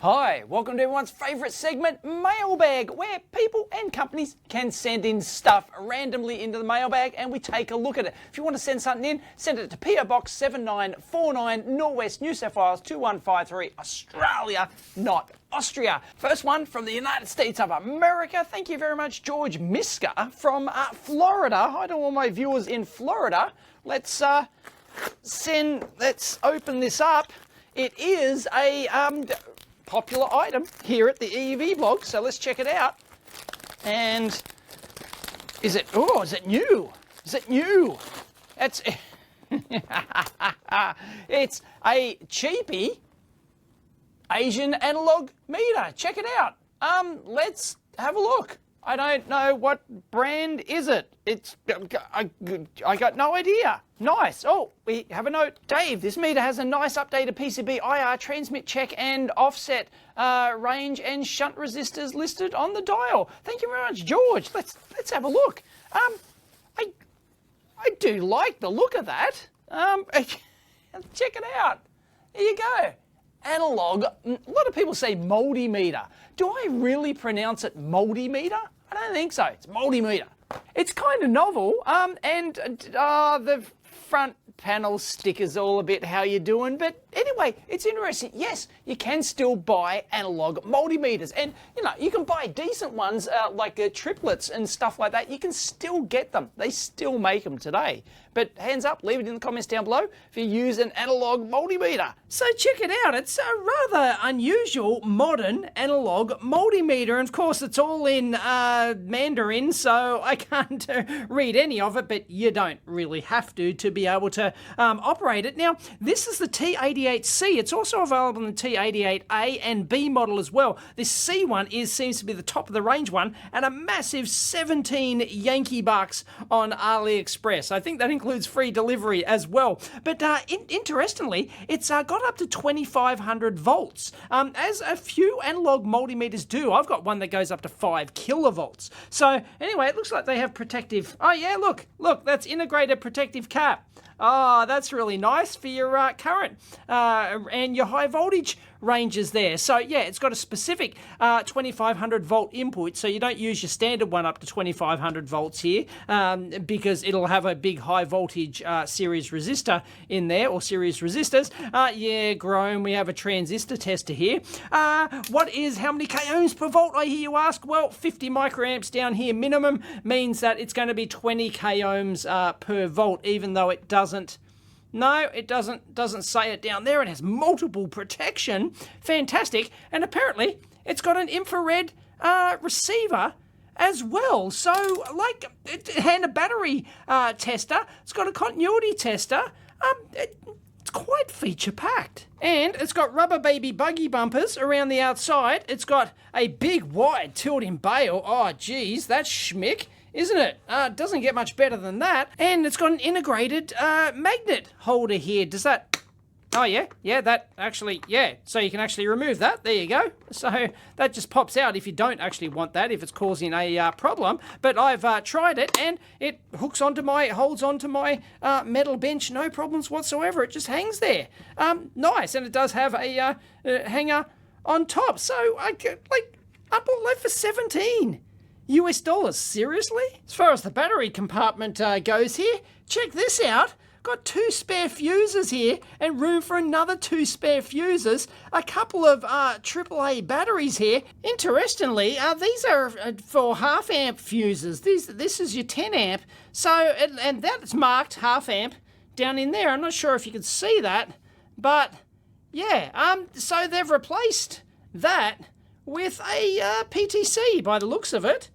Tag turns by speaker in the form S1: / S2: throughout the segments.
S1: Hi, welcome to everyone's favourite segment, Mailbag, where people and companies can send in stuff randomly into the mailbag and we take a look at it. If you want to send something in, send it to PO Box 7949, Norwest, New South Wales 2153, Australia, not Austria. First one from the United States of America. Thank you very much, George Miska from Florida. Hi to all my viewers in Florida. Let's open this up. It is a popular item here at the EEVblog, so let's check it out. And is it new? Is it new? It's it's a cheapy Asian analog meter. Check it out. Let's have a look. I don't know what brand is it. I got no idea. Nice. Oh, we have a note. Dave, this meter has a nice updated PCB IR transmit check and offset range and shunt resistors listed on the dial. Thank you very much, George. Let's have a look. I do like the look of that. Check it out. There you go. Analog. A lot of people say multimeter. Do I really pronounce it multimeter? I don't think so. It's multimeter. It's kind of novel, and the front panel sticker's all a bit how you doing, but anyway, it's interesting. Yes, you can still buy analog multimeters, and you can buy decent ones like triplets and stuff like that. You can still get them. They still make them today. But hands up, leave it in the comments down below if you use an analog multimeter. So check it out. It's a rather unusual modern analog multimeter, and of course it's all in Mandarin, so I can't read any of it, but you don't really have to be able to operate it. Now, this is the T88C. It's also available in the T88A and B model as well. This C one seems to be the top of the range one, and a massive 17 Yankee bucks on AliExpress. I think that includes free delivery as well. But interestingly, it's got up to 2500 volts, as a few analog multimeters do. I've got one that goes up to 5 kilovolts. So anyway, it looks like they have protective. Oh yeah, look, that's integrated protective cap. Oh, that's really nice for your current and your high voltage ranges there. So yeah, it's got a specific 2500 volt input, so you don't use your standard one up to 2500 volts here, because it'll have a big high voltage series resistor in there, or series resistors. Yeah, grown. We have a transistor tester here. How many k ohms per volt, I hear you ask? Well, 50 microamps down here minimum means that it's going to be 20 k ohms per volt, even though it doesn't. No, it doesn't say it down there. It has multiple protection. Fantastic. And apparently, it's got an infrared receiver as well. So, and a battery tester. It's got a continuity tester. It's quite feature-packed. And it's got rubber baby buggy bumpers around the outside. It's got a big wide tilting bail. Oh, geez, that's schmick, isn't it? It doesn't get much better than that. And it's got an integrated magnet holder here. Does that... Oh, yeah. Yeah, that actually... Yeah, so you can actually remove that. There you go. So that just pops out if you don't actually want that, if it's causing a problem. But I've tried it, and it holds onto my metal bench. No problems whatsoever. It just hangs there. Nice. And it does have a hanger on top. So I bought that for $17 US. Seriously? As far as the battery compartment goes here, check this out. Got 2 spare fuses here and room for another 2 spare fuses. A couple of AAA batteries here. Interestingly, these are for half amp fuses. This is your 10 amp. So, and that's marked half amp down in there. I'm not sure if you can see that, but yeah. So they've replaced that with a PTC by the looks of it.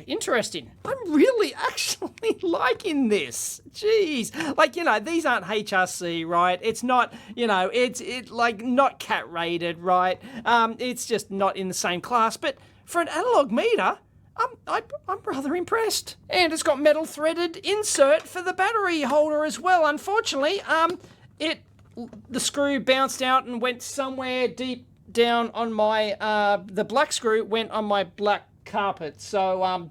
S1: Interesting. I'm really actually liking this. Jeez. These aren't HRC, right? It's not, not cat rated, right? It's just not in the same class. But for an analog meter, I'm rather impressed. And it's got metal threaded insert for the battery holder as well. Unfortunately, the screw bounced out and went somewhere deep down on my, the black screw went on my black carpet. So,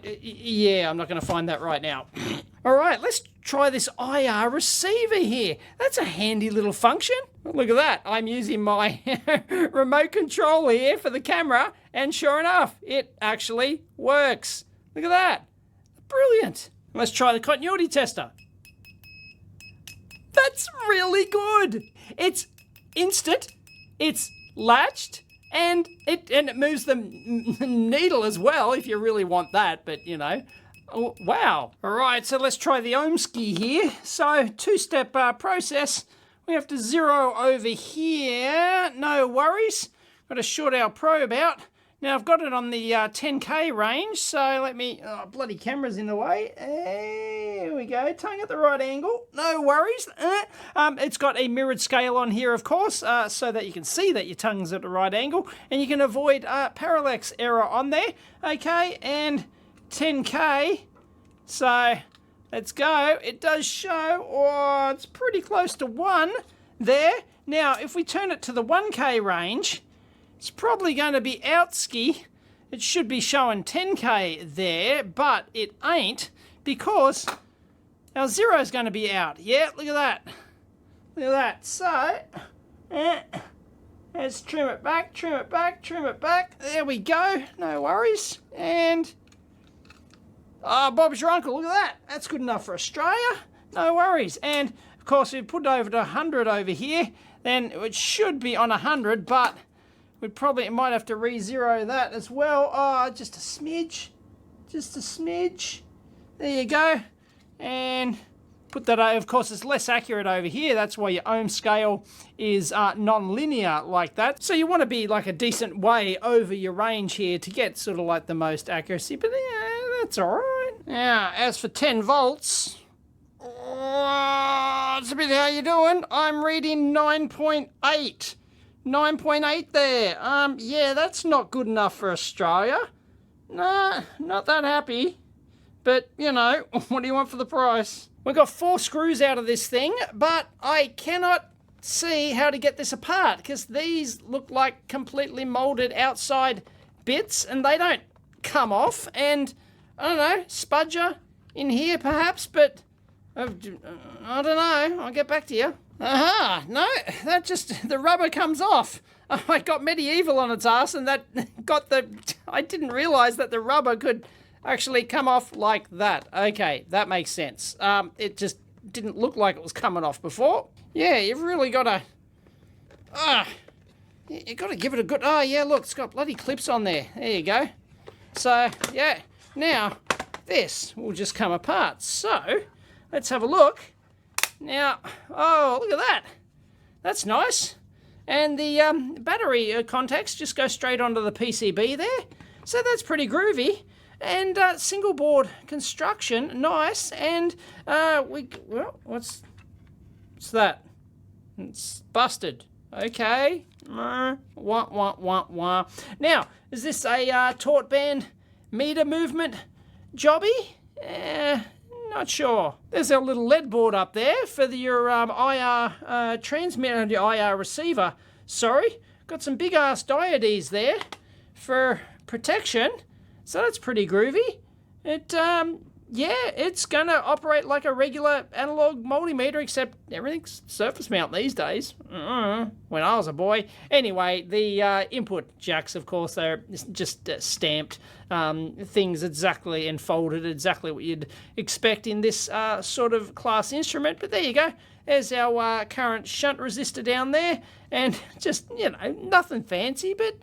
S1: yeah, I'm not going to find that right now. All right, let's try this IR receiver here. That's a handy little function. Look at that. I'm using my remote control here for the camera, and sure enough, it actually works. Look at that. Brilliant. Let's try the continuity tester. That's really good. It's instant, it's latched, and it moves the needle as well if you really want that, but you know. Oh, wow. All right, so let's try the Ohmsky here. So, two-step process. We have to zero over here. No worries. Got to short our probe out. Now, I've got it on the 10K range, so let me... Oh, bloody camera's in the way. Here we go. Tongue at the right angle. No worries. It's got a mirrored scale on here, of course, so that you can see that your tongue's at the right angle, and you can avoid parallax error on there. Okay, and 10K. So... let's go. It does show, oh, it's pretty close to 1 there. Now, if we turn it to the 1K range, it's probably going to be outski. It should be showing 10K there, but it ain't because our 0 is going to be out. Yeah, look at that. Look at that. So, let's trim it back, trim it back, trim it back. There we go. No worries. And... Bob's your uncle, look at that. That's good enough for Australia. No worries. And, of course, if we put it over to 100 over here, then it should be on 100, but it might have to re-zero that as well. Oh, just a smidge. Just a smidge. There you go. And put that over. Of course, it's less accurate over here. That's why your ohm scale is non-linear like that. So you want to be like a decent way over your range here to get sort of like the most accuracy. But yeah, that's all right. Now, as for 10 volts, it's a bit how you doing. I'm reading 9.8. 9.8 there. Yeah, that's not good enough for Australia. Nah, not that happy. But, you know, what do you want for the price? We've got 4 screws out of this thing, but I cannot see how to get this apart because these look like completely molded outside bits and they don't come off. And I don't know, spudger in here perhaps, but I don't know. I'll get back to you. Aha, no, that just, the rubber comes off. I got medieval on its ass and that got I didn't realize that the rubber could actually come off like that. Okay, that makes sense. It just didn't look like it was coming off before. Yeah, you've really got to... you got to give it a good... Oh, yeah, look, it's got bloody clips on there. There you go. So, yeah, now this will just come apart. So, let's have a look. Now, oh, look at that. That's nice. And the battery contacts just go straight onto the PCB there. So that's pretty groovy. And single board construction, nice. And well, what's that? It's busted. Okay. Wah, wah, wah, wah. Now, is this a taut band meter movement jobby? Not sure. There's our little LED board up there for your IR transmitter and your IR receiver. Sorry, got some big ass diodes there for protection. So that's pretty groovy. Yeah, it's gonna operate like a regular analog multimeter, except everything's surface mount these days. When I was a boy. Anyway, the input jacks, of course, they're just stamped things exactly and folded exactly what you'd expect in this sort of class instrument. But there you go. There's our current shunt resistor down there, and just, you know, nothing fancy, but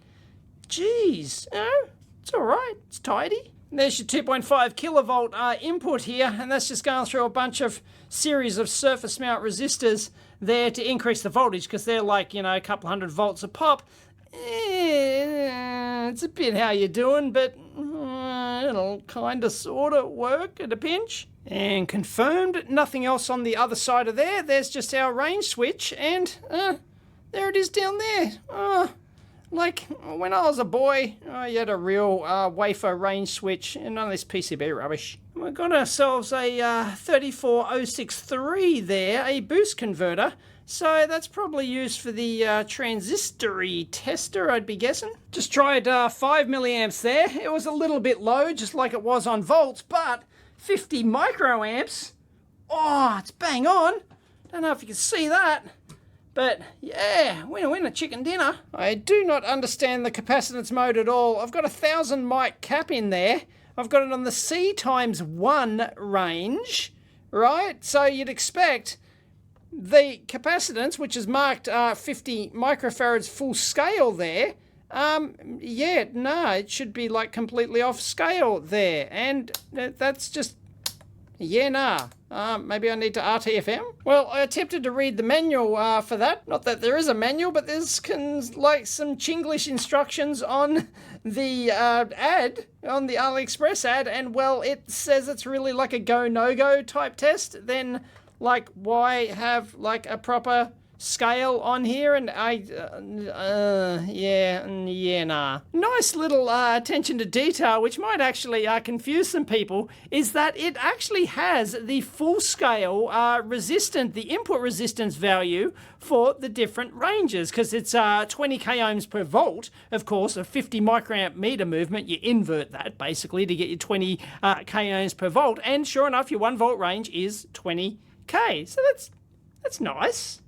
S1: geez, you know, it's all right. It's tidy. There's your 2.5 kilovolt input here, and that's just going through a bunch of series of surface mount resistors there to increase the voltage, because they're like, you know, a couple hundred volts a pop. It's a bit how you're doing, but it'll kind of sort of work at a pinch. And confirmed, nothing else on the other side of there. There's just our range switch, and there it is down there. Like when I was a boy, you had a real wafer range switch and none of this PCB rubbish. We've got ourselves a 34063 there, a boost converter. So that's probably used for the transistory tester, I'd be guessing. Just tried 5 milliamps there. It was a little bit low, just like it was on volts, but 50 microamps. Oh, it's bang on. Don't know if you can see that. But yeah, winner chicken dinner. I do not understand the capacitance mode at all. I've got a 1000 mic cap in there. I've got it on the C times 1 range, right? So you'd expect the capacitance, which is marked 50 microfarads full scale there, yeah, no, it should be like completely off scale there. And that's just, yeah, nah. Maybe I need to RTFM? Well, I attempted to read the manual for that. Not that there is a manual, but there's like some Chinglish instructions on the ad, on the AliExpress ad, and well, it says it's really like a go, no-go type test. Then, like, why have like a proper scale on here? And yeah, nah. Nice little attention to detail, which might actually confuse some people, is that it actually has the full scale the input resistance value for the different ranges, because it's 20 k ohms per volt, of course, a 50 microamp meter movement. You invert that basically to get your 20 k ohms per volt, and sure enough, your 1 volt range is 20 k. So that's nice.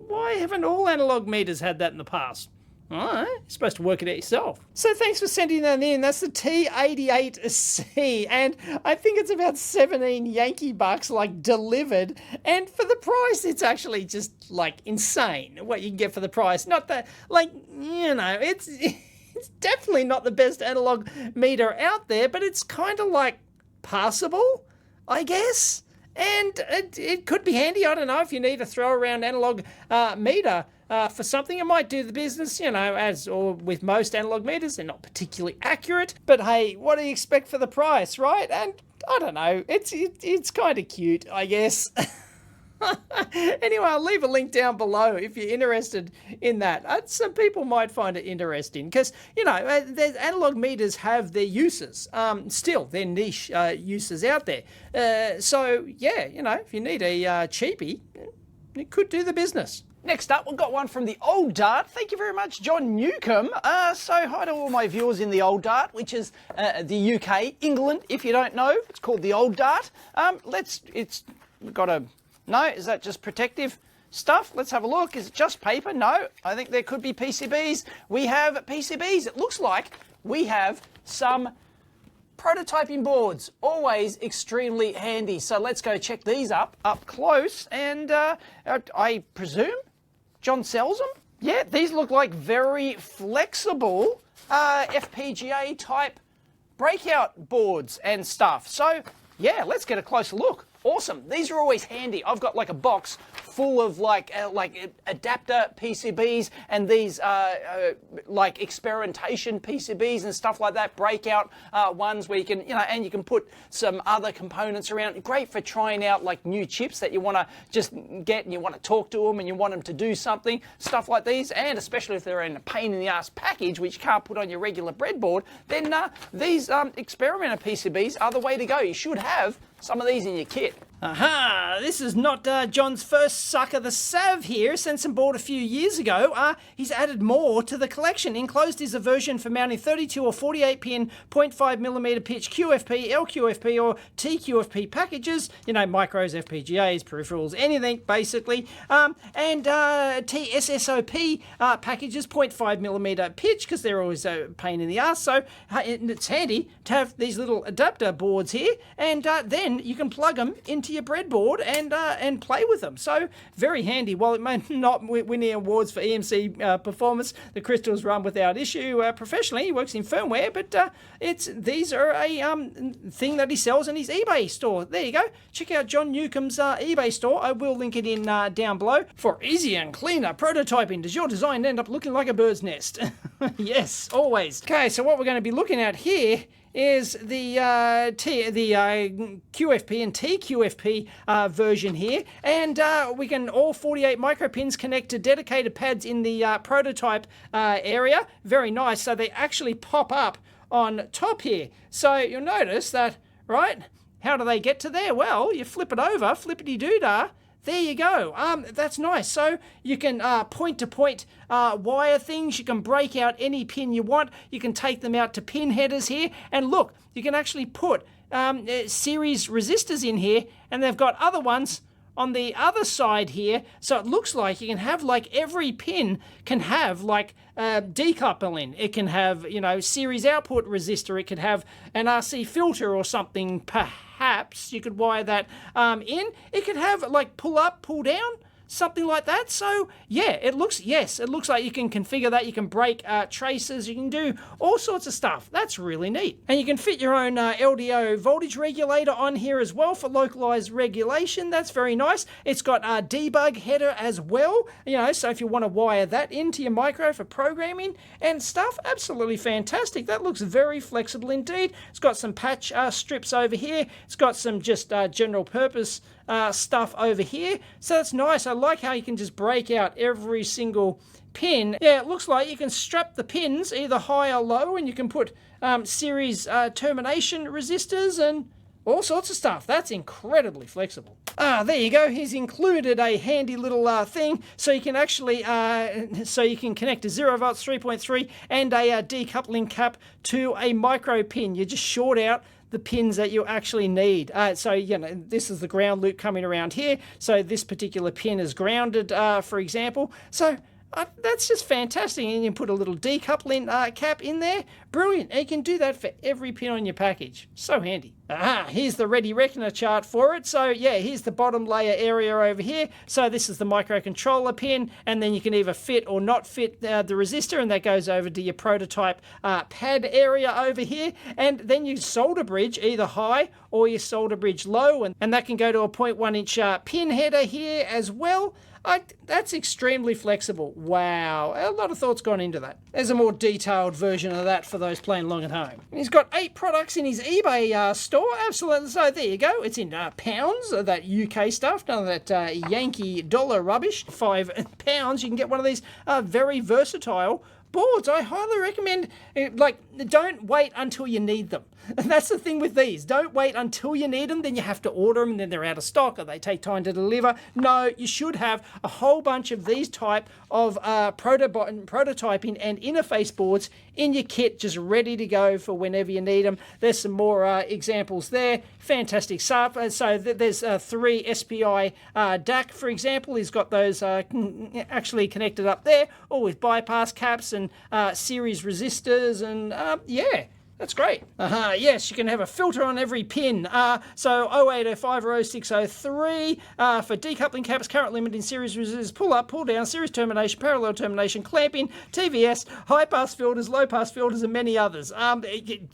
S1: Why haven't all analog meters had that in the past? Alright, you're supposed to work it out yourself. So thanks for sending that in. That's the T88C, and I think it's about 17 Yankee bucks, like, delivered. And for the price, it's actually just, like, insane what you can get for the price. Not that, like, you know, it's definitely not the best analog meter out there, but it's kind of, like, passable, I guess. And it could be handy. I don't know, if you need a throw around analog meter for something, it might do the business, you know, as or with most analog meters, they're not particularly accurate. But hey, what do you expect for the price, right? And I don't know, it's kind of cute, I guess. Anyway, I'll leave a link down below if you're interested in that. Some people might find it interesting because, you know, analog meters have their uses. Still, they're niche uses out there. So, yeah, you know, if you need a cheapie, it could do the business. Next up, we've got one from the Old Dart. Thank you very much, Jon Newcomb. So hi to all my viewers in the Old Dart, which is the UK, England, if you don't know. It's called the Old Dart. We've got a... No, is that just protective stuff? Let's have a look. Is it just paper? No, I think there could be PCBs. We have PCBs. It looks like we have some prototyping boards. Always extremely handy. So let's go check these up close. And I presume John sells them? Yeah, these look like very flexible FPGA type breakout boards and stuff. So yeah, let's get a closer look. Awesome. These are always handy. I've got like a box full of like adapter PCBs and these like experimentation PCBs and stuff like that, breakout ones where you can, you know, and you can put some other components around. Great for trying out like new chips that you want to just get and you want to talk to them and you want them to do something, stuff like these. And especially if they're in a pain in the ass package, which you can't put on your regular breadboard, then these experimenter PCBs are the way to go. You should have some of these in your kit. Aha! This is not John's first suck of the sav here. Sent some board a few years ago. He's added more to the collection. Enclosed is a version for mounting 32 or 48 pin 0.5mm pitch QFP, LQFP or TQFP packages. You know, micros, FPGAs, peripherals, anything basically. And TSSOP packages 0.5mm pitch because they're always a pain in the ass. So it's handy to have these little adapter boards here, and then you can plug them into your breadboard and play with them. So very handy. While it may not win the awards for EMC performance, the crystals run without issue professionally. He works in firmware, but these are a thing that he sells in his eBay store. There you go. Check out Jon Newcomb's eBay store. I will link it in down below. For easier and cleaner prototyping, does your design end up looking like a bird's nest? Yes, always. Okay, so what we're going to be looking at here is the QFP and TQFP version here, and we can all 48 micropins connect to dedicated pads in the prototype area. Very nice. So they actually pop up on top here. So you'll notice that, right? How do they get to there? Well, you flip it over, flippity-doo-dah. There you go. That's nice. So you can point-to-point wire things. You can break out any pin you want. You can take them out to pin headers here. And look, you can actually put series resistors in here, and they've got other ones on the other side here, so it looks like you can have like every pin can have like decoupling. It can have, you know, series output resistor. It could have an RC filter or something. Perhaps you could wire that in. It could have like pull up, pull down, something like that. So yeah, it looks like you can configure that. You can break traces. You can do all sorts of stuff. That's really neat. And you can fit your own LDO voltage regulator on here as well for localized regulation. That's very nice. It's got a debug header as well, you know, so if you want to wire that into your micro for programming and stuff, absolutely fantastic. That looks very flexible indeed. It's got some patch strips over here. It's got some just general purpose stuff over here. So that's nice. I like how you can just break out every single pin. Yeah, it looks like you can strap the pins either high or low, and you can put series termination resistors and all sorts of stuff. That's incredibly flexible. There you go. He's included a handy little thing, so you can actually connect a 0 volts 3.3 and a decoupling cap to a micro pin. You just short out the pins that you actually need. So, you know, this is the ground loop coming around here. So this particular pin is grounded, for example. So that's just fantastic. And you can put a little decoupling cap in there. Brilliant. And you can do that for every pin on your package. So handy. Here's the Ready Reckoner chart for it. So yeah, here's the bottom layer area over here. So this is the microcontroller pin, and then you can either fit or not fit the resistor, and that goes over to your prototype pad area over here. And then you solder bridge either high or you solder bridge low, and that can go to a 0.1 inch pin header here as well. That's extremely flexible. Wow, a lot of thought's gone into that. There's a more detailed version of that for those playing along at home. And he's got 8 products in his eBay store. Absolutely. So there you go. It's in pounds, that UK stuff, none of that Yankee dollar rubbish. £5. You can get one of these very versatile boards. I highly recommend, don't wait until you need them. And that's the thing with these. Don't wait until you need them, then you have to order them, and then they're out of stock, or they take time to deliver. No, you should have a whole bunch of these type of prototyping and interface boards in your kit, just ready to go for whenever you need them. There's some more examples there. Fantastic stuff. So there's 3 SPI DAC, for example. He's got those actually connected up there, all with bypass caps and series resistors, and yeah. That's great. Yes, you can have a filter on every pin. So 0805 or 0603 for decoupling caps, current limiting, series resistors, pull up, pull down, series termination, parallel termination, clamping, TVS, high pass filters, low pass filters, and many others.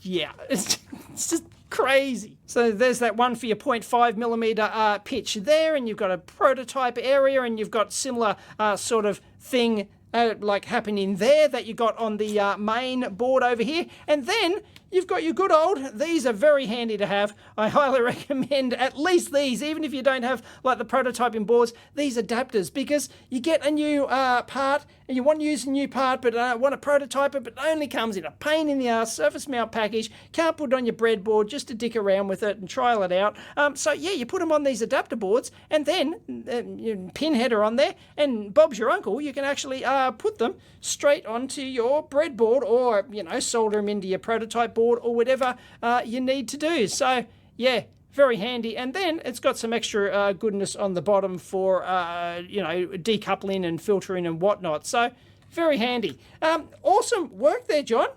S1: Yeah, it's just crazy. So there's that one for your 0.5 millimeter pitch there, and you've got a prototype area, and you've got similar sort of thing like happening there that you got on the main board over here. And then you've got your good old, these are very handy to have. I highly recommend at least these, even if you don't have like the prototyping boards, these adapters, because you get a new part and you want to use a new part but want to prototype it, but it only comes in a pain in the ass surface mount package. Can't put it on your breadboard just to dick around with it and trial it out. So yeah, you put them on these adapter boards, and then you pin header on there, and Bob's your uncle, you can actually put them straight onto your breadboard, or, you know, solder them into your prototype board or whatever you need to do. So yeah, very handy. And then it's got some extra goodness on the bottom for you know, decoupling and filtering and whatnot. So very handy. Awesome work there, John.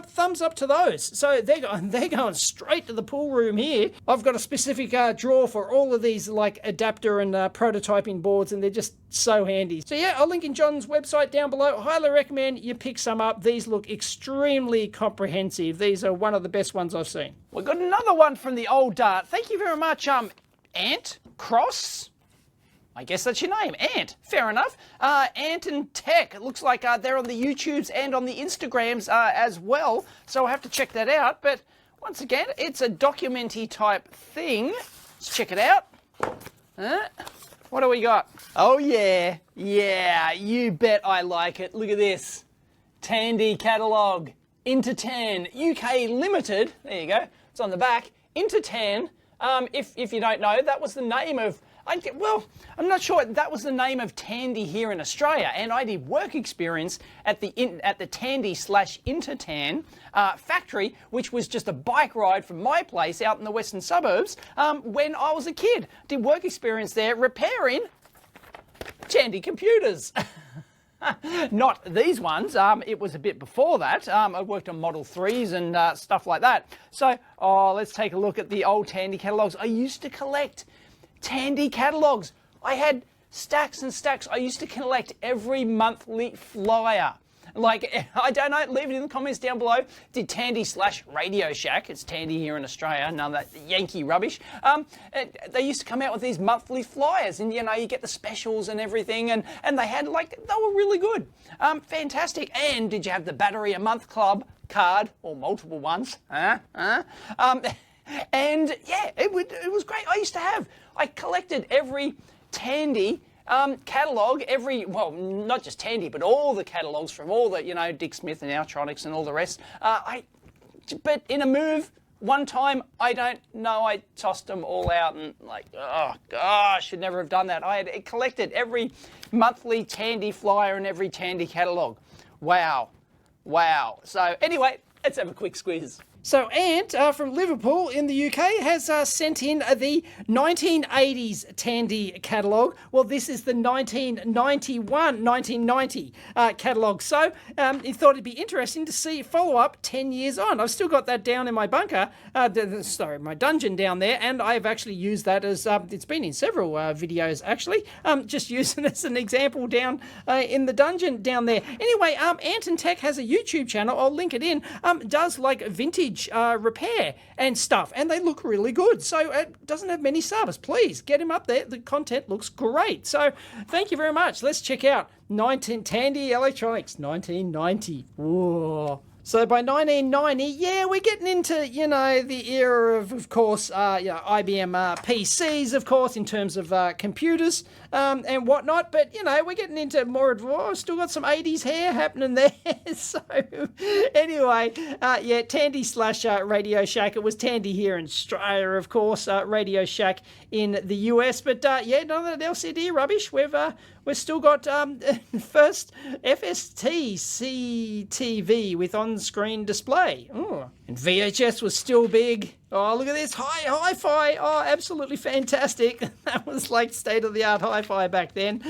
S1: Thumbs up to those. So they're going straight to the pool room here. I've got a specific drawer for all of these like adapter and prototyping boards, and they're just so handy. So yeah, I'll link in John's website down below. Highly recommend you pick some up. These look extremely comprehensive. These are one of the best ones I've seen. We've got another one from the old thank you very much, Ant Cross. I guess that's your name, Ant. Fair enough. Ant and Tech. It looks like they're on the YouTubes and on the Instagrams as well, so I'll have to check that out. But once again, it's a documentary type thing. Let's check it out. What do we got? Oh yeah, you bet I like it. Look at this. Tandy Catalog. Into 10. UK Limited. There you go. It's on the back. Into 10. If you don't know, that was the name of Well, I'm not sure that was the name of Tandy here in Australia, and I did work experience at the Tandy/Intertan factory, which was just a bike ride from my place out in the western suburbs when I was a kid. Did work experience there repairing Tandy computers. Not these ones. It was a bit before that. I worked on Model 3s and stuff like that. So, let's take a look at the old Tandy catalogs. I used to collect Tandy catalogs. I had stacks and stacks. I used to collect every monthly flyer. Like, I don't know, leave it in the comments down below. Did Tandy/Radio Shack, it's Tandy here in Australia, none of that Yankee rubbish. They used to come out with these monthly flyers, and you know, you get the specials and everything, and they had, like, they were really good. Fantastic. And did you have the Battery a Month Club card, or multiple ones? And yeah, it was great. I collected every Tandy catalogue, well, not just Tandy, but all the catalogues from all the, you know, Dick Smith and Altronics and all the rest. But in a move, one time, I don't know, I tossed them all out and like, oh gosh, should never have done that. I had collected every monthly Tandy flyer and every Tandy catalogue. Wow. So anyway, let's have a quick squeeze. So Ant from Liverpool in the UK has sent in the 1980s Tandy catalogue. Well, this is the 1990 catalogue. So he thought it'd be interesting to see follow up 10 years on. I've still got that down in my bunker, my dungeon down there, and I've actually used that as, it's been in several videos actually, just using it as an example down in the dungeon down there. Anyway, Ant and Tech has a YouTube channel, I'll link it in, does like vintage repair and stuff, and they look really good. So it doesn't have many subs. Please get him up there. The content looks great. So thank you very much. Let's check out Tandy Electronics 1990. Whoa. So by 1990, yeah, we're getting into, you know, the era of course, IBM PCs, of course, in terms of computers and whatnot. But, you know, we're getting into more of, still got some 80s hair happening there. So anyway, yeah, Tandy/Radio Shack. It was Tandy here in Australia, of course, Radio Shack in the US. But, yeah, none of that LCD rubbish. We've still got first FST CTV with on-screen display. Ooh. And VHS was still big. Oh, look at this, hi-fi. Oh, absolutely fantastic. That was like state-of-the-art hi-fi back then.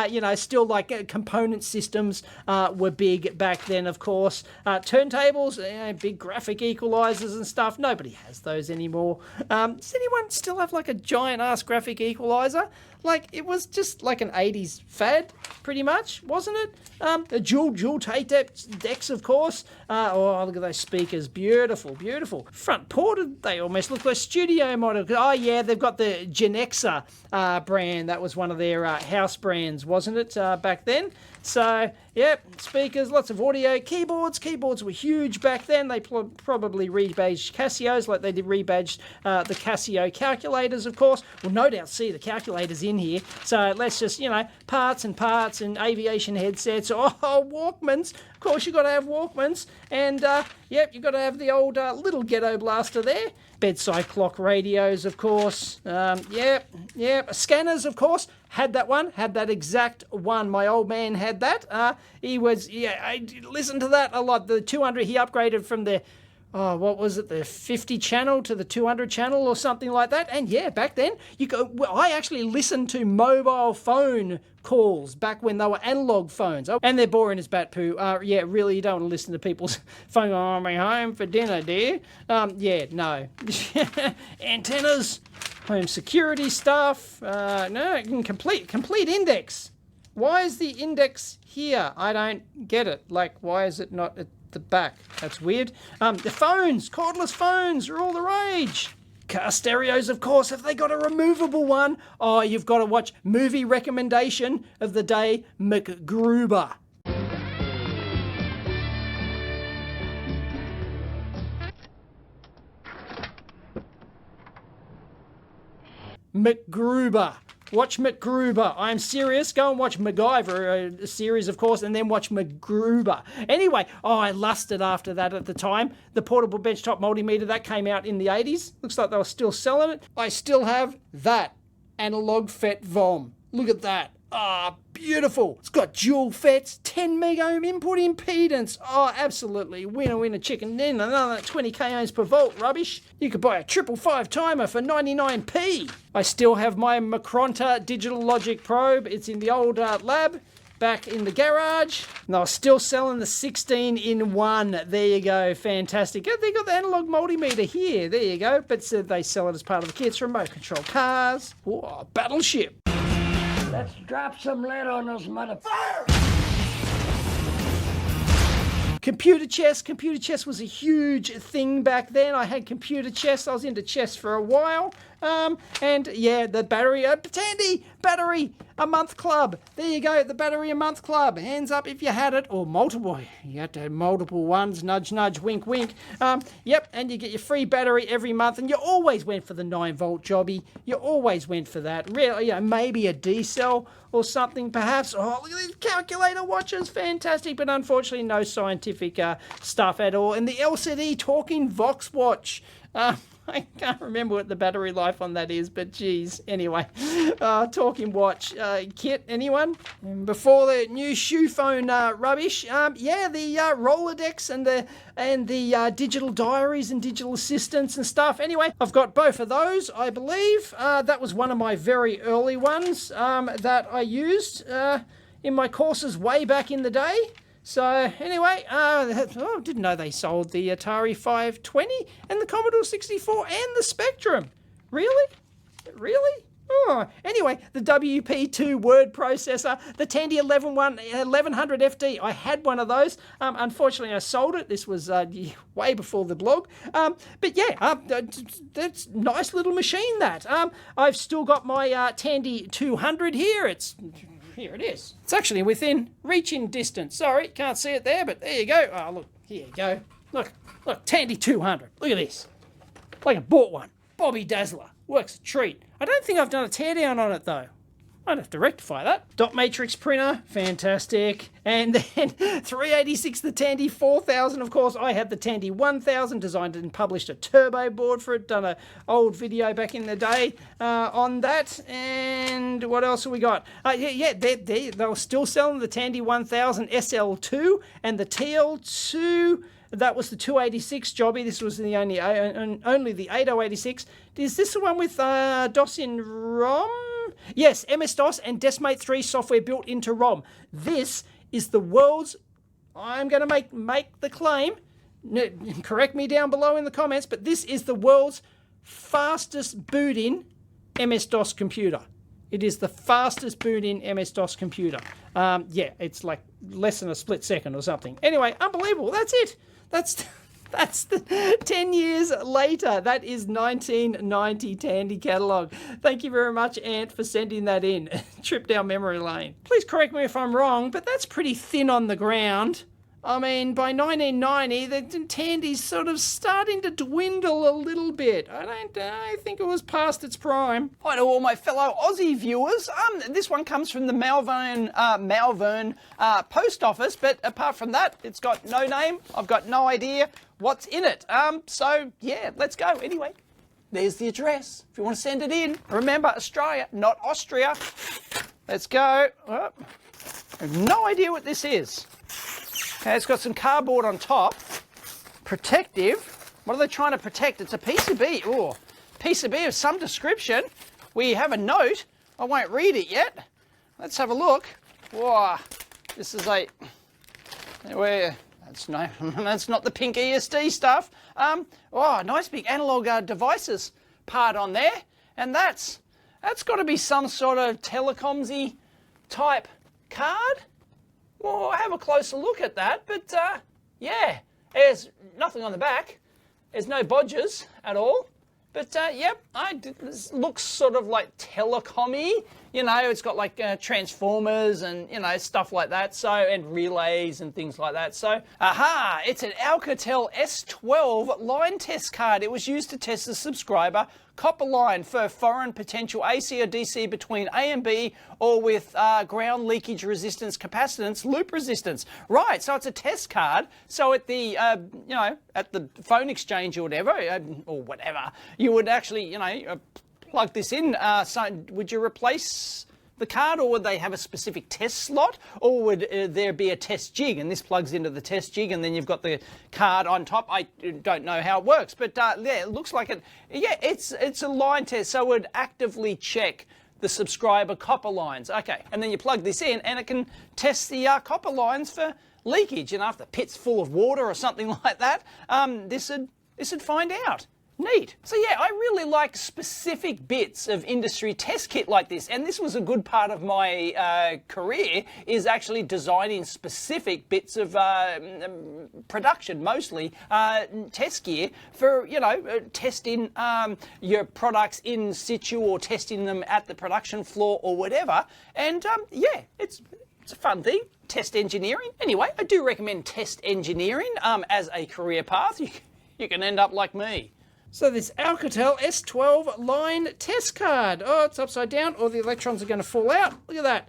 S1: You know, still like component systems were big back then, of course. Turntables, big graphic equalizers and stuff. Nobody has those anymore. Does anyone still have like a giant-ass graphic equalizer? Like, it was just like an 80s fad, pretty much, wasn't it? A dual tape decks, of course. Oh, look at those speakers. Beautiful. Front ported, they almost look like studio model. Oh, yeah, they've got the Genexa brand. That was one of their house brands, wasn't it, back then? So, yep, speakers, lots of audio. Keyboards were huge back then. They probably rebadged Casios like they did rebadge the Casio calculators, of course. We'll no doubt see the calculators in here. So let's just, you know, parts and aviation headsets. Oh, Walkmans. Of course, you've got to have Walkmans. And, yep, you've got to have the old little ghetto blaster there. Bedside clock radios, of course. Yep. Scanners, of course. Had that exact one. My old man had that. I listened to that a lot. The 200, he upgraded from the, what was it, the 50 channel to the 200 channel or something like that. And yeah, back then, I actually listened to mobile phone calls back when they were analog phones. And they're boring as bat poo. Yeah, really, you don't want to listen to people's phone on my home for dinner, dear. Yeah, no. Antennas, home security stuff. No, complete index. Why is the index here? I don't get it. Like, why is it not at the back? That's weird. The phones, cordless phones are all the rage. Car stereos, of course. Have they got a removable one? Oh, you've got to watch movie recommendation of the day, MacGruber. MacGruber. Watch MacGruber. I'm serious. Go and watch MacGyver, a series, of course, and then watch MacGruber. Anyway, I lusted after that at the time. The portable benchtop multimeter, that came out in the 80s. Looks like they were still selling it. I still have that. analog FET VOM. Look at that. Ah, beautiful. It's got dual FETs, 10 megohm input impedance. Oh, absolutely. Winner chicken dinner. Another 20 k ohms per volt rubbish. You could buy a 555 timer for 99p. I still have my Macronta digital logic probe. It's in the old lab back in the garage. And they're still selling the 16-in-1. There you go. Fantastic. They got the analog multimeter here. There you go. But they sell it as part of the kits. Remote control cars. Oh, battleship.
S2: Let's drop some lead on those motherfuckers.
S1: Computer chess. Computer chess was a huge thing back then. I had computer chess. I was into chess for a while. And yeah, the battery, Tandy, battery a month club. There you go, the battery a month club. Hands up if you had it, or multiple. You had to have multiple ones, nudge, nudge, wink, wink. Yep, and you get your free battery every month, and you always went for the 9-volt jobby. You always went for that. Really, maybe a D-cell or something perhaps. Oh, look at these calculator watches, fantastic, but unfortunately no scientific stuff at all. And the LCD talking Vox watch. I can't remember what the battery life on that is, but geez. Anyway, talking watch kit, anyone? And before the new shoe phone rubbish, yeah, the Rolodex and the digital diaries and digital assistants and stuff. Anyway, I've got both of those, I believe. That was one of my very early ones that I used in my courses way back in the day. So anyway, didn't know they sold the Atari 520 and the Commodore 64 and the Spectrum. Really? Really? Oh, anyway, the WP2 word processor, the Tandy 1100 FD. I had one of those. Unfortunately, I sold it. This was way before the blog. But yeah, that's a nice little machine, that. I've still got my Tandy 200 here. Here it is. It's actually within reaching distance. Sorry, can't see it there, but there you go. Oh, look, here you go. Look, Tandy 200. Look at this. Like I bought one. Bobby Dazzler. Works a treat. I don't think I've done a teardown on it, though. I'd have to rectify that. Dot matrix printer, fantastic. And then 386, the Tandy 4000. Of course, I had the Tandy 1000, designed and published a turbo board for it. Done an old video back in the day on that. And what else have we got? They were still selling the Tandy 1000 SL2 and the TL2. That was the 286 jobby. This was the only the 8086. Is this the one with DOS in ROM? Yes, MS-DOS and Decimate 3 software built into ROM. This is the world's, I'm going to make the claim, correct me down below in the comments, but this is the world's fastest boot-in MS-DOS computer. It is the fastest boot-in MS-DOS computer. Yeah, it's like less than a split second or something. Anyway, unbelievable. That's it. That's the 10 years later. That is 1990 Tandy Catalog. Thank you very much, Ant, for sending that in. Trip down memory lane. Please correct me if I'm wrong, but that's pretty thin on the ground. I mean, by 1990, the Tandy's sort of starting to dwindle a little bit. I think it was past its prime. Hi to all my fellow Aussie viewers. This one comes from the Malvern post office, but apart from that, it's got no name. I've got no idea what's in it. So yeah, let's go. Anyway, there's the address if you want to send it in. Remember, Australia, not Austria. Let's go. Oh, I have no idea what this is. Okay, it's got some cardboard on top. Protective. What are they trying to protect? It's a PCB. Oh, PCB of some description. We have a note. I won't read it yet. Let's have a look. Wow, this is a. That's not the pink ESD stuff. Oh, nice big analog devices part on there, and that's got to be some sort of telecoms-y type card. Well, I'll have a closer look at that, but yeah, there's nothing on the back. There's no bodges at all, but yep, this looks sort of like telecom-y. You know, it's got like transformers and, you know, stuff like that, so, and relays and things like that. So, aha, it's an Alcatel S12 line test card. It was used to test the subscriber copper line for foreign potential AC or DC between A and B, or with ground leakage resistance, capacitance, loop resistance. Right, so it's a test card. So at the, you know, at the phone exchange or whatever, you would actually, you know, plug this in, so would you replace the card, or would they have a specific test slot, or would there be a test jig and this plugs into the test jig and then you've got the card on top? I don't know how it works, but yeah, it looks like it. Yeah, it's a line test, so it would actively check the subscriber copper lines. Okay, and then you plug this in and it can test the copper lines for leakage. You know, if the pit's full of water or something like that, this would find out. Neat. So yeah, I really like specific bits of industry test kit like this, and this was a good part of my career, is actually designing specific bits of production, mostly test gear for, you know, testing your products in situ or testing them at the production floor or whatever. And yeah, it's a fun thing. Test engineering. Anyway, I do recommend test engineering as a career path. You can end up like me. So this Alcatel S12 line test card. Oh, it's upside down, or the electrons are going to fall out. Look at that.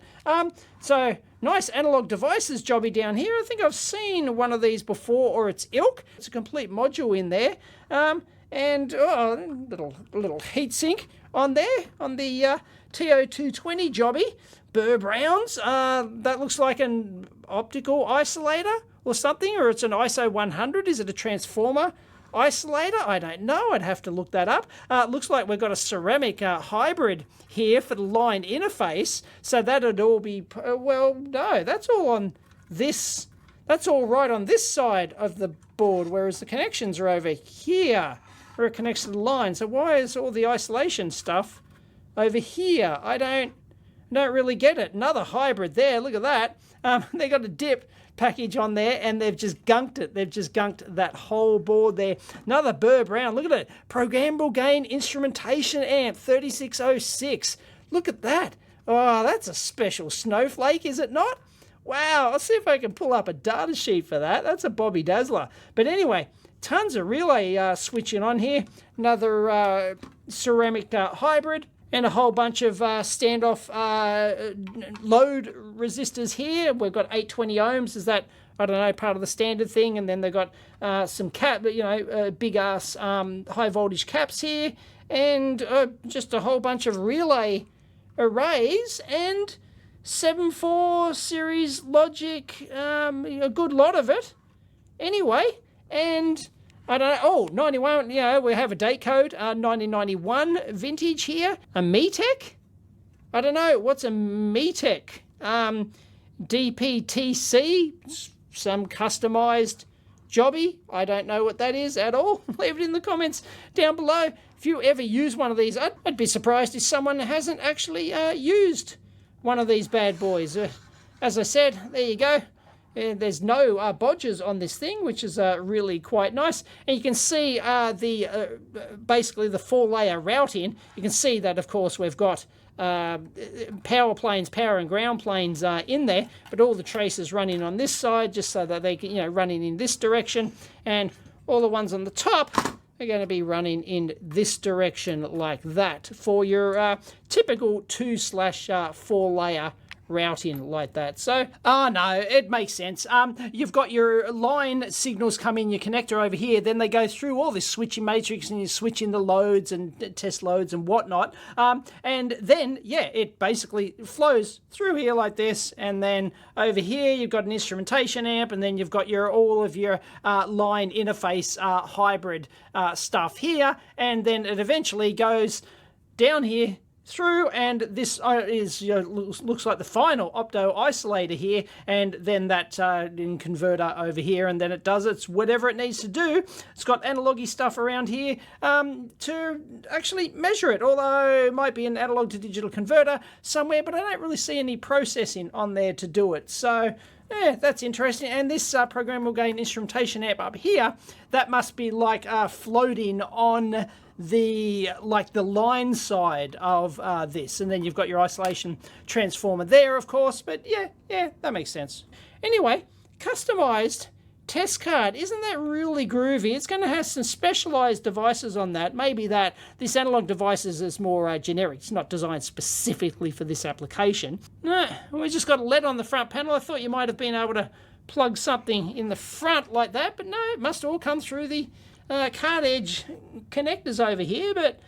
S1: So nice analog devices jobby down here. I think I've seen one of these before, or its ilk. It's a complete module in there. And little heatsink on there on the TO220 jobby. Burr Browns. That looks like an optical isolator or something, or it's an ISO 100. Is it a transformer isolator? I don't know. I'd have to look that up. Looks like we've got a ceramic hybrid here for the line interface. So that'd all be, well, no, that's all on this. That's all right on this side of the board, whereas the connections are over here where it connects to the line. So why is all the isolation stuff over here? I don't really get it. Another hybrid there. Look at that. They got a dip package on there and they've just gunked it. They've just gunked that whole board there. Another Burr Brown. Look at it. Programmable gain instrumentation amp 3606. Look at that. Oh, that's a special snowflake, is it not? Wow. I'll see if I can pull up a data sheet for that. That's a Bobby Dazzler. But anyway, tons of relay switching on here. Another ceramic hybrid. And a whole bunch of standoff load resistors here. We've got 820 ohms. Is that, I don't know, part of the standard thing? And then they've got some big ass high voltage caps here, and just a whole bunch of relay arrays and 7.4 series logic, a good lot of it. Anyway, and I don't know. Oh, 91, you know, we have a date code, 1991 vintage here. A METEC? I don't know. What's a METEC? DPTC? Some customized jobby? I don't know what that is at all. Leave it in the comments down below. If you ever use one of these, I'd be surprised if someone hasn't actually used one of these bad boys. As I said, there you go. There's no bodges on this thing, which is really quite nice. And you can see basically the 4-layer routing. You can see that, of course, we've got power planes, power and ground planes in there, but all the traces running on this side, just so that they can, you know, running in this direction, and all the ones on the top are going to be running in this direction like that for your typical 2/4-layer routing like that. So, no, it makes sense. You've got your line signals come in your connector over here, then they go through all this switching matrix and you switch in the loads and test loads and whatnot. And then, yeah, it basically flows through here like this, and then over here you've got an instrumentation amp, and then you've got all of your line interface hybrid stuff here, and then it eventually goes down here through, and this is looks like the final opto isolator here, and then that in converter over here, and then it does its whatever it needs to do. It's got analog-y stuff around here to actually measure it, although it might be an analog to digital converter somewhere, but I don't really see any processing on there to do it. So yeah, that's interesting. And this programmable gain instrumentation amp up here, that must be like floating on the line side of this, and then you've got your isolation transformer there, of course. But yeah, that makes sense. Anyway, customized test card, isn't that really groovy? It's going to have some specialized devices on that. Maybe that this analog devices is more generic. It's not designed specifically for this application. No, we just got a LED on the front panel. I thought you might have been able to plug something in the front like that, but no, it must all come through the card edge connectors over here. But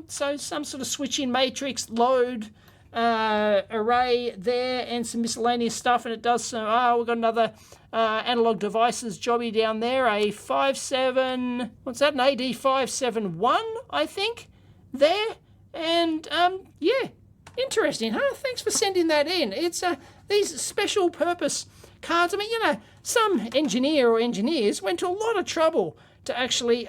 S3: so some sort of switch-in matrix load array there and some miscellaneous stuff, and it does some, we've got another analog devices jobby down there, an AD571, I think, there, and interesting, huh? Thanks for sending that in. It's these special purpose cards. I mean, some engineer or engineers went to a lot of trouble to actually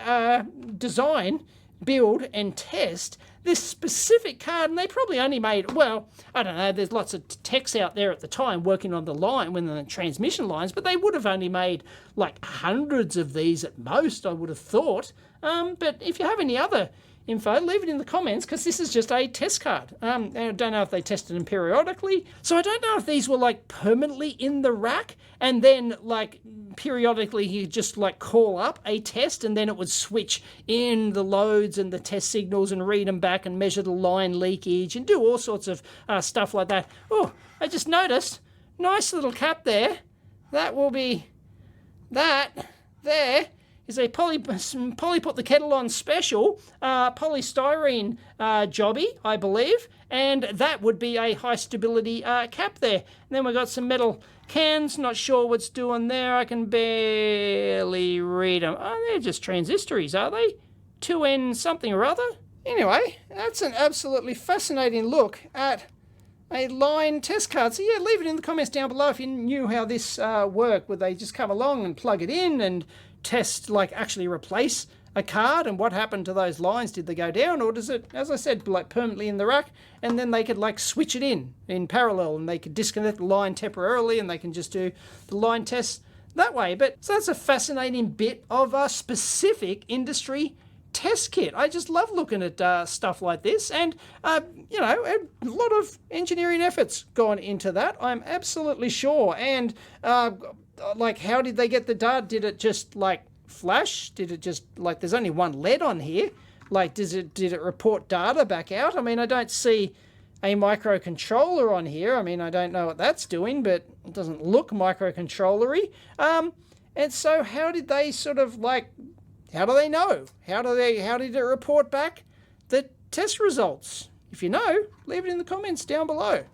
S3: design, build, and test this specific card, and they probably only made, well, I don't know, there's lots of techs out there at the time working on the line, when the transmission lines, but they would have only made like hundreds of these at most, I would have thought. But if you have any other info, leave it in the comments, because this is just a test card. I don't know if they tested them periodically, so I don't know if these were like permanently in the rack, and then like periodically you just like call up a test, and then it would switch in the loads and the test signals and read them back and measure the line leakage and do all sorts of stuff like that. Oh, I just noticed, nice little cap there. That will be, that there is a Polly Put the Kettle On special polystyrene jobby, I believe, and that would be a high stability cap there. And then we've got some metal cans, not sure what's doing there, I can barely read them. Oh, they're just transistors, are they? 2N something or other? Anyway, that's an absolutely fascinating look at a line test card. So yeah, leave it in the comments down below if you knew how this worked. Would they just come along and plug it in and test, like actually replace a card, and what happened to those lines? Did they go down, or does it, as I said, like permanently in the rack, and then they could like switch it in parallel, and they could disconnect the line temporarily, and they can just do the line tests that way. But so that's a fascinating bit of a specific industry test kit. I just love looking at stuff like this, and a lot of engineering efforts gone into that, I'm absolutely sure. And like, how did they get the data? Did it just like flash? Did it just like, there's only one LED on here, like did it report data back out? I mean, I don't see a microcontroller on here. I mean, I don't know what that's doing, but it doesn't look microcontrollery. And so how did they sort of like, how do they know? How did it report back the test results? If you know, leave it in the comments down below.